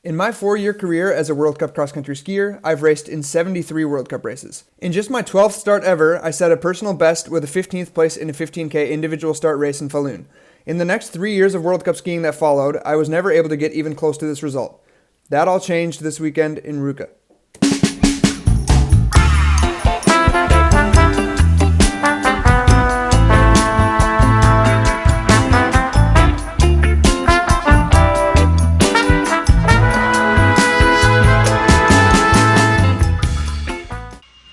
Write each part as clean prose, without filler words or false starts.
In my 4-year career as a World Cup cross-country skier, I've raced in 73 World Cup races. In just my 12th start ever, I set a personal best with a 15th place in a 15K individual start race in Falun. In the next 3 years of World Cup skiing that followed, I was never able to get even close to this result. That all changed this weekend in Ruka.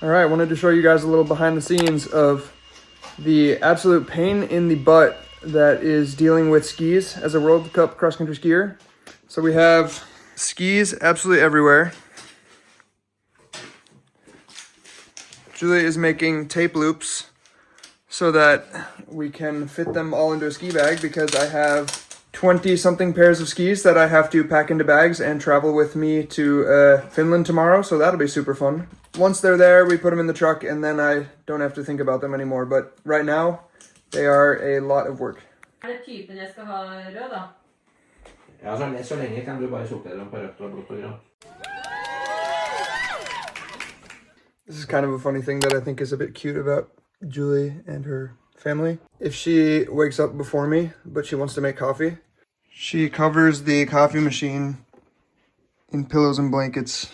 Alright, I wanted to show you guys a little behind the scenes of the absolute pain in the butt that is dealing with skis as a World Cup cross-country skier. So we have skis absolutely everywhere. Julia is making tape loops so that we can fit them all into a ski bag because I have 20-something pairs of skis that I have to pack into bags and travel with me to Finland tomorrow, so that'll be super fun. Once they're there, we put them in the truck and then I don't have to think about them anymore, but right now, they are a lot of work. Det typen jeg skal ha rød da? Ja, så lenge kan du bare sortere dem på rødt og blått og grønt. This is kind of a funny thing that I think is a bit cute about Julie and her family. If she wakes up before me, but she wants to make coffee, she covers the coffee machine in pillows and blankets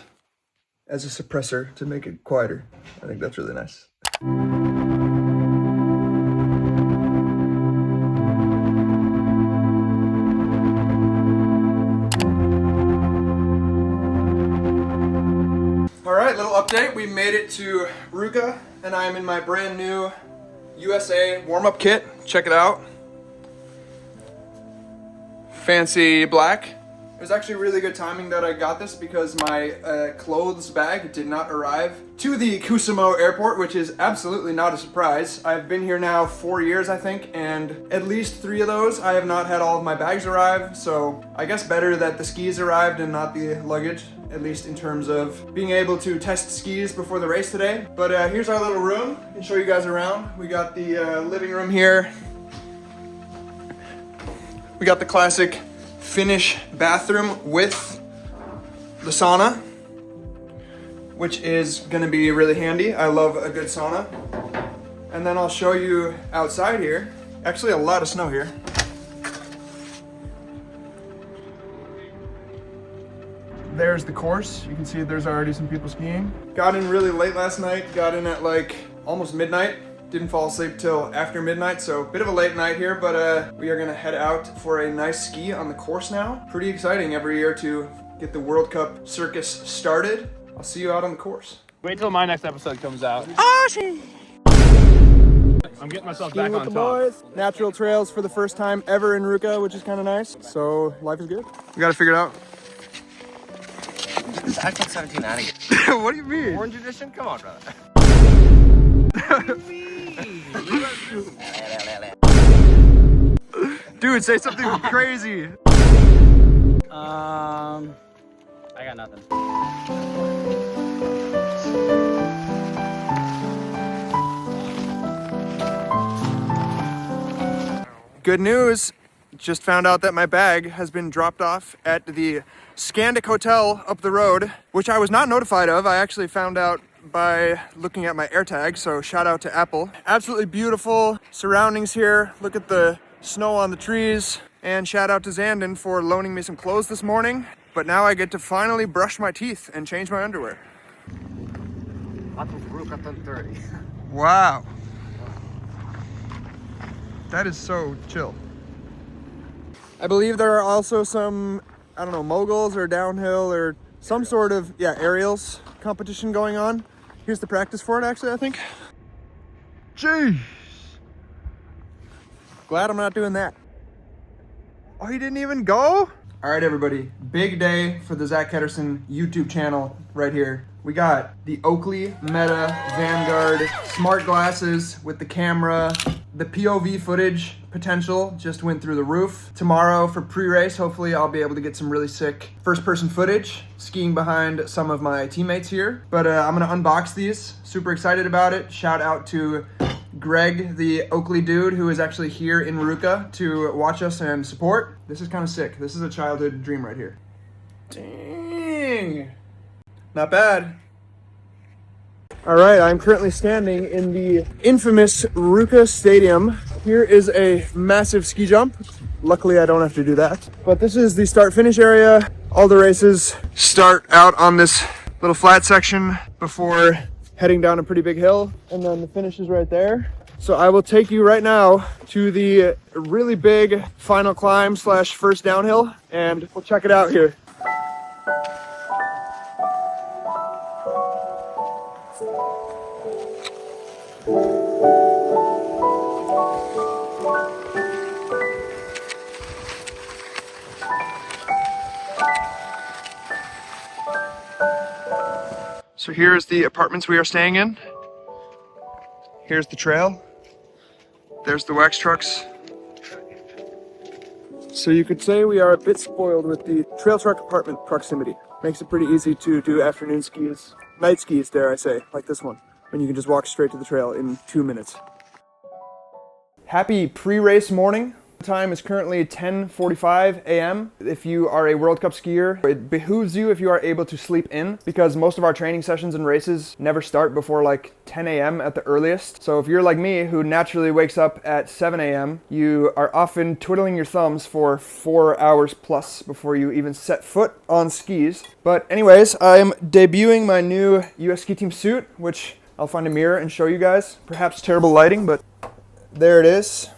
as a suppressor to make it quieter. I think that's really nice. Alright, little update. We made it to Ruka and I am in my brand new USA warm-up kit. Check it out. Fancy black. It was actually really good timing that I got this because my clothes bag did not arrive to the Kuusamo airport, which is absolutely not a surprise. I've been here now 4 years, I think, and at least 3 of those I have not had all of my bags arrive, so I guess better that the skis arrived and not the luggage, at least in terms of being able to test skis before the race today. But here's our little room. I can show you guys around. We got the living room here. We got the classic Finnish bathroom with the sauna, which is gonna be really handy. I love a good sauna. And then I'll show you outside here. Actually, a lot of snow here. There's the course. You can see there's already some people skiing. Got in really late last night. Got in at like almost midnight. Didn't fall asleep till after midnight, so a bit of a late night here, but we are gonna head out for a nice ski on the course now. Pretty exciting every year to get the World Cup circus started. I'll see you out on the course. Wait till my next episode comes out. Oh, shit! I'm getting myself Skiing back with on the top. boys. Natural trails for the first time ever in Ruka, which is kind of nice. So life is good. We gotta figure it out. Is iPhone 17 out of here? What do you mean? Orange edition? Come on, brother. Dude, say something crazy. I got nothing. Good news. Just found out that my bag has been dropped off at the Scandic Hotel up the road, which I was not notified of. I actually found out by looking at my AirTag, so shout out to Apple. Absolutely beautiful surroundings here. Look at the snow on the trees. And shout out to Zandon for loaning me some clothes this morning. But now I get to finally brush my teeth and change my underwear. Ruka 30. Wow. That is so chill. I believe there are also some, I don't know, moguls or downhill or some sort of, aerials competition going on. Here's the practice for it, actually, I think. Jeez. Glad I'm not doing that. Oh, he didn't even go? All right, everybody. Big day for the Zach Ketterson YouTube channel right here. We got the Oakley Meta Vanguard smart glasses with the camera. The POV footage potential just went through the roof. Tomorrow for pre-race, hopefully I'll be able to get some really sick first-person footage skiing behind some of my teammates here. But I'm gonna unbox these. Super excited about it. Shout out to Greg, the Oakley dude, who is actually here in Ruka to watch us and support. This is kind of sick. This is a childhood dream right here. Dang. Not bad. All right, I'm currently standing in the infamous Ruka Stadium. Here is a massive ski jump. Luckily, I don't have to do that. But this is the start-finish area. All the races start out on this little flat section before heading down a pretty big hill, and then the finish is right there. So I will take you right now to the really big final climb / first downhill, and we'll check it out here. So here's the apartments we are staying in. Here's the trail. There's the wax trucks. So you could say we are a bit spoiled with the trail truck apartment proximity. Makes it pretty easy to do afternoon skis, night skis, dare I say, like this one, when you can just walk straight to the trail in 2 minutes. Happy pre-race morning. The time is currently 10:45 a.m. If you are a World Cup skier, it behooves you if you are able to sleep in, because most of our training sessions and races never start before like 10 a.m. at the earliest. So if you're like me, who naturally wakes up at 7 a.m., you are often twiddling your thumbs for 4 hours plus before you even set foot on skis. But anyways, I'm debuting my new US ski team suit, which I'll find a mirror and show you guys. Perhaps terrible lighting, but there it is.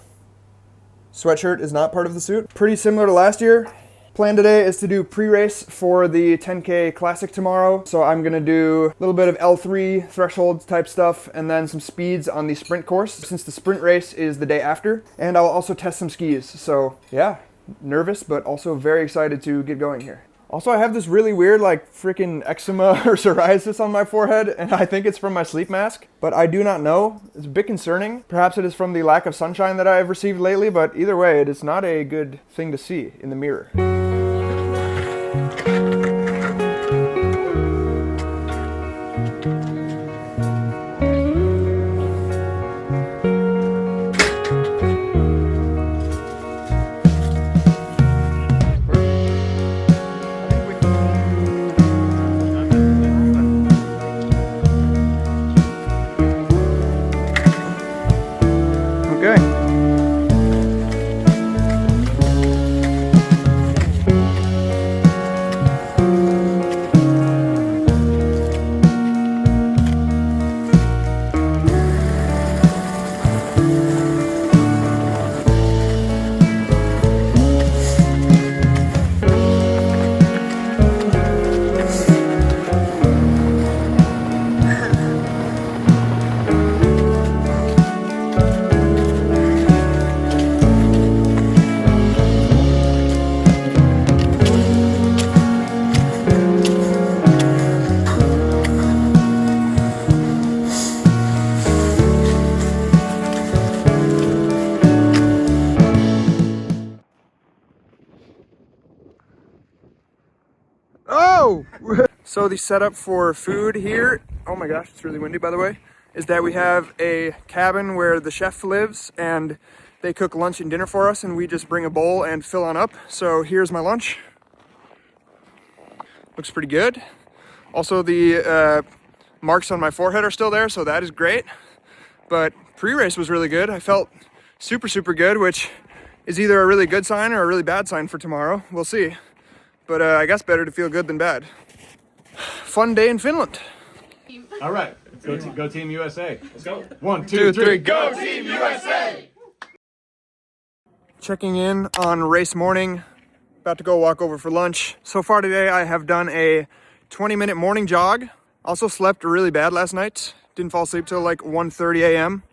Sweatshirt is not part of the suit. Pretty similar to last year. Plan today is to do pre-race for the 10K Classic tomorrow. So I'm gonna do a little bit of L3 threshold type stuff and then some speeds on the sprint course, since the sprint race is the day after. And I'll also test some skis. So yeah, nervous, but also very excited to get going here. Also, I have this really weird, like, freaking eczema or psoriasis on my forehead, and I think it's from my sleep mask, but I do not know. It's a bit concerning. Perhaps it is from the lack of sunshine that I've received lately, but either way, it is not a good thing to see in the mirror. So the setup for food here, oh my gosh, it's really windy by the way, is that we have a cabin where the chef lives and they cook lunch and dinner for us, and we just bring a bowl and fill on up. So here's my lunch. Looks pretty good. Also the marks on my forehead are still there, so that is great. But pre-race was really good. I felt super good, which is either a really good sign or a really bad sign for tomorrow. We'll see. But I guess better to feel good than bad. Fun day in Finland. All right, go Team USA. Let's go. 1, 2, 3, go! Team USA! Checking in on race morning. About to go walk over for lunch. So far today I have done a 20-minute morning jog. Also slept really bad last night. Didn't fall asleep till like 1:30 a.m.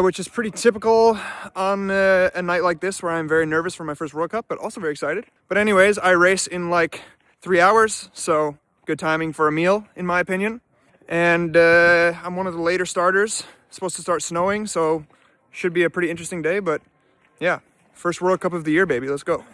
Which is pretty typical on a night like this where I'm very nervous for my first World Cup, but also very excited. But anyways, I race in like 3 hours, so good timing for a meal, in my opinion. And I'm one of the later starters. It's supposed to start snowing, so should be a pretty interesting day. But yeah, first World Cup of the year, baby. Let's go.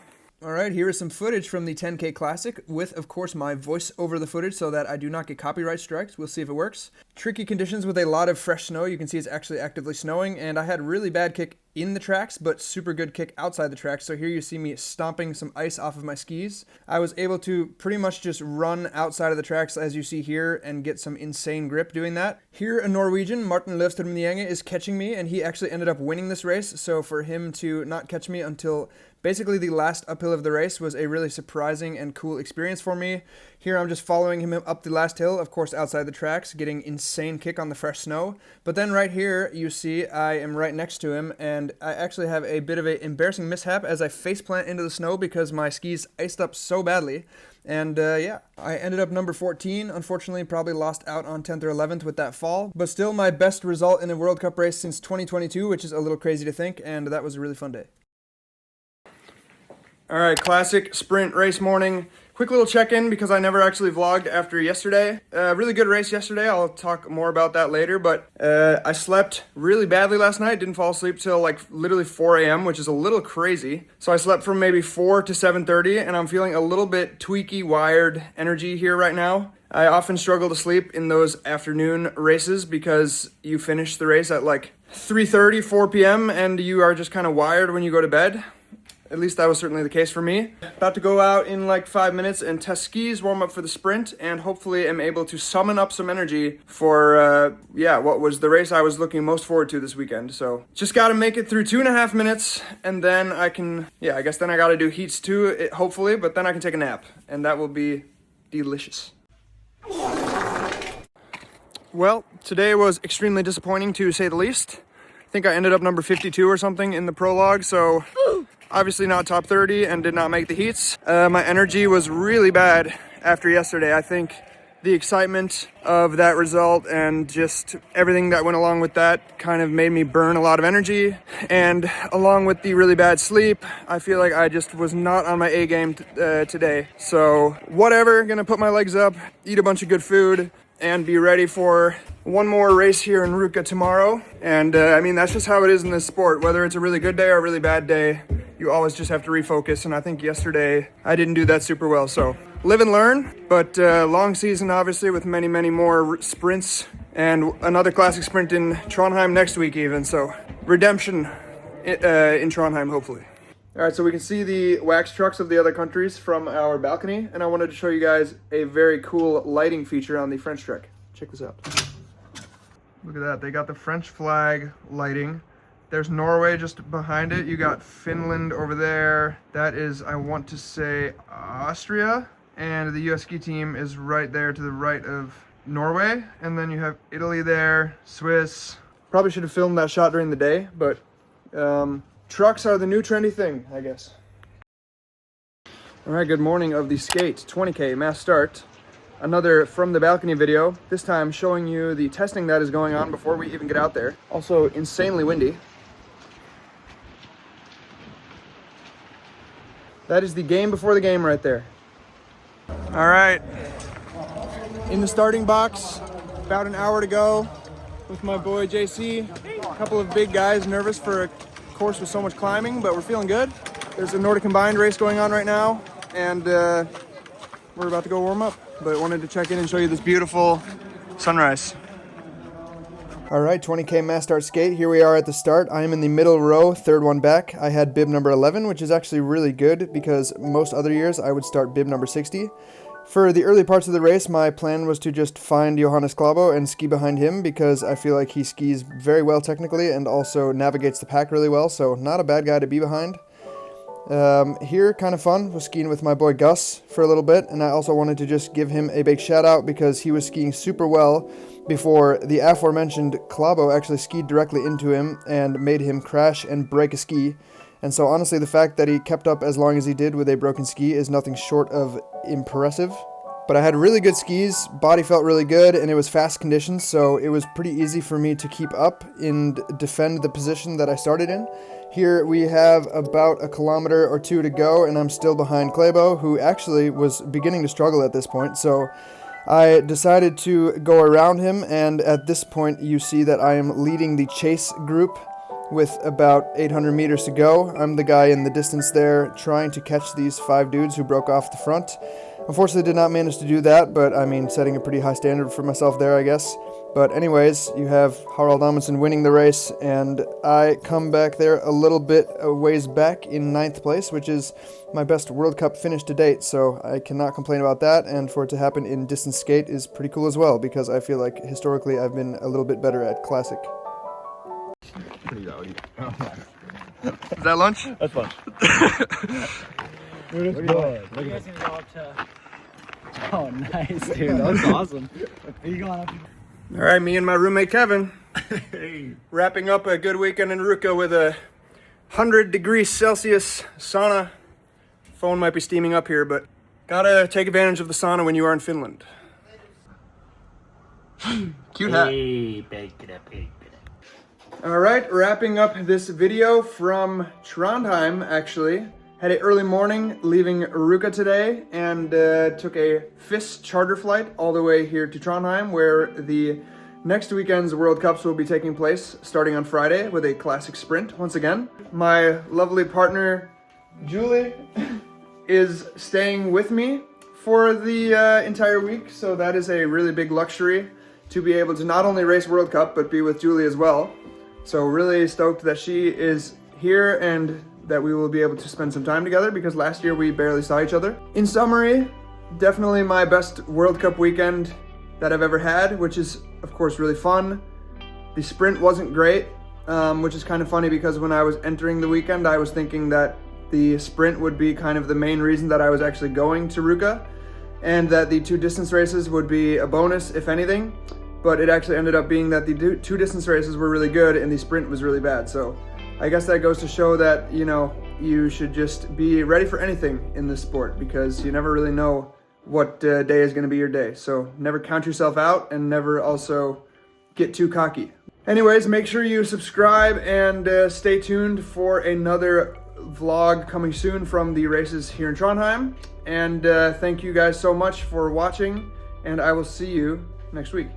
All right, here is some footage from the 10K Classic with, of course, my voice over the footage so that I do not get copyright strikes. We'll see if it works. Tricky conditions with a lot of fresh snow. You can see it's actually actively snowing, and I had really bad kick in the tracks, but super good kick outside the tracks. So here you see me stomping some ice off of my skis. I was able to pretty much just run outside of the tracks as you see here and get some insane grip doing that. Here a Norwegian, Martin Løvstrøm is catching me, and he actually ended up winning this race. So for him to not catch me until basically the last uphill of the race was a really surprising and cool experience for me. Here I'm just following him up the last hill, of course outside the tracks, getting insane kick on the fresh snow. But then right here you see I am right next to him, and I actually have a bit of an embarrassing mishap as I faceplant into the snow because my skis iced up so badly. And yeah, I ended up number 14. Unfortunately, probably lost out on 10th or 11th with that fall. But still my best result in a World Cup race since 2022, which is a little crazy to think, and that was a really fun day. All right, classic sprint race morning. Quick little check-in because I never actually vlogged after yesterday. Really good race yesterday. I'll talk more about that later, but I slept really badly last night. Didn't fall asleep till like literally 4 a.m., which is a little crazy. So I slept from maybe 4 to 7:30, and I'm feeling a little bit tweaky, wired energy here right now. I often struggle to sleep in those afternoon races because you finish the race at like 3:30, 4 p.m., and you are just kind of wired when you go to bed. At least that was certainly the case for me. About to go out in like 5 minutes and test skis, warm up for the sprint, and hopefully am able to summon up some energy for, what was the race I was looking most forward to this weekend. So just got to make it through 2.5 minutes, and then I can, I guess then I got to do heats too, hopefully, but then I can take a nap, and that will be delicious. Well, today was extremely disappointing to say the least. I think I ended up number 52 or something in the prologue, so obviously not top 30 and did not make the heats. My energy was really bad after yesterday. I think the excitement of that result and just everything that went along with that kind of made me burn a lot of energy. And along with the really bad sleep, I feel like I just was not on my A game today. So whatever, gonna put my legs up, eat a bunch of good food, and be ready for one more race here in Ruka tomorrow. And I mean, that's just how it is in this sport. Whether it's a really good day or a really bad day, you always just have to refocus. And I think yesterday I didn't do that super well. So live and learn, but long season obviously with many, many more sprints and another classic sprint in Tronheim next week even. So redemption in Tronheim, hopefully. All right, so we can see the wax trucks of the other countries from our balcony, and I wanted to show you guys a very cool lighting feature on the French trek. Check this out. Look at that, they got the French flag lighting. There's Norway just behind it. You got Finland over there. That is, I want to say, Austria. And the US ski team is right there to the right of Norway. And then you have Italy there, Swiss. Probably should have filmed that shot during the day, but trucks are the new trendy thing, I guess. All right, good morning of the skate 20K mass start. Another from the balcony video, this time showing you the testing that is going on before we even get out there. Also insanely windy. That is the game before the game right there. All right, in the starting box, about an hour to go with my boy JC. A couple of big guys nervous for a course with so much climbing, but we're feeling good. There's a Nordic Combined race going on right now, and we're about to go warm up, but wanted to check in and show you this beautiful sunrise. All right, 20K mass start skate. Here we are at the start. I am in the middle row, third one back. I had bib number 11, which is actually really good because most other years I would start bib number 60. For the early parts of the race, my plan was to just find Johannes Klæbo and ski behind him because I feel like he skis very well technically and also navigates the pack really well, so not a bad guy to be behind. Here, kind of fun, was skiing with my boy Gus for a little bit, and I also wanted to just give him a big shout out because he was skiing super well before the aforementioned Klæbo actually skied directly into him and made him crash and break a ski. And so honestly, the fact that he kept up as long as he did with a broken ski is nothing short of impressive. But I had really good skis, body felt really good, and it was fast conditions, so it was pretty easy for me to keep up and defend the position that I started in. Here we have about 1 kilometer or 2 to go, and I'm still behind Klæbo, who actually was beginning to struggle at this point, so I decided to go around him, and at this point you see that I am leading the chase group with about 800 meters to go. I'm the guy in the distance there trying to catch these 5 dudes who broke off the front. Unfortunately did not manage to do that, but I mean, setting a pretty high standard for myself there, I guess. But anyways, you have Harald Amundsen winning the race, and I come back there a little bit a ways back in 9th place, which is my best World Cup finish to date, so I cannot complain about that, and for it to happen in distance skate is pretty cool as well, because I feel like historically I've been a little bit better at classic. Pretty rowdy. Is that lunch? That's fun. You guys gonna go up to... Oh, nice, dude. That was awesome. Are you going up? All right, me and my roommate Kevin, wrapping up a good weekend in Ruka with a 100°C sauna. Phone might be steaming up here, but gotta take advantage of the sauna when you are in Finland. Cute hat. Hey, bake it up, bake it up. All right, wrapping up this video from Trondheim, actually. Had an early morning leaving Ruka today and took a FIS charter flight all the way here to Tronheim, where the next weekend's World Cups will be taking place starting on Friday with a classic sprint once again. My lovely partner, Julie, is staying with me for the entire week, so that is a really big luxury to be able to not only race World Cup, but be with Julie as well. So really stoked that she is here and that we will be able to spend some time together, because last year we barely saw each other. In summary, definitely my best World Cup weekend that I've ever had, which is of course really fun. The sprint wasn't great, which is kind of funny because when I was entering the weekend, I was thinking that the sprint would be kind of the main reason that I was actually going to Ruka, and that the 2 distance races would be a bonus, if anything. But it actually ended up being that the 2 distance races were really good and the sprint was really bad. So I guess that goes to show that, you know, you should just be ready for anything in this sport, because you never really know what day is going to be your day. So never count yourself out and never also get too cocky. Anyways, make sure you subscribe and stay tuned for another vlog coming soon from the races here in Trondheim. And thank you guys so much for watching, and I will see you next week.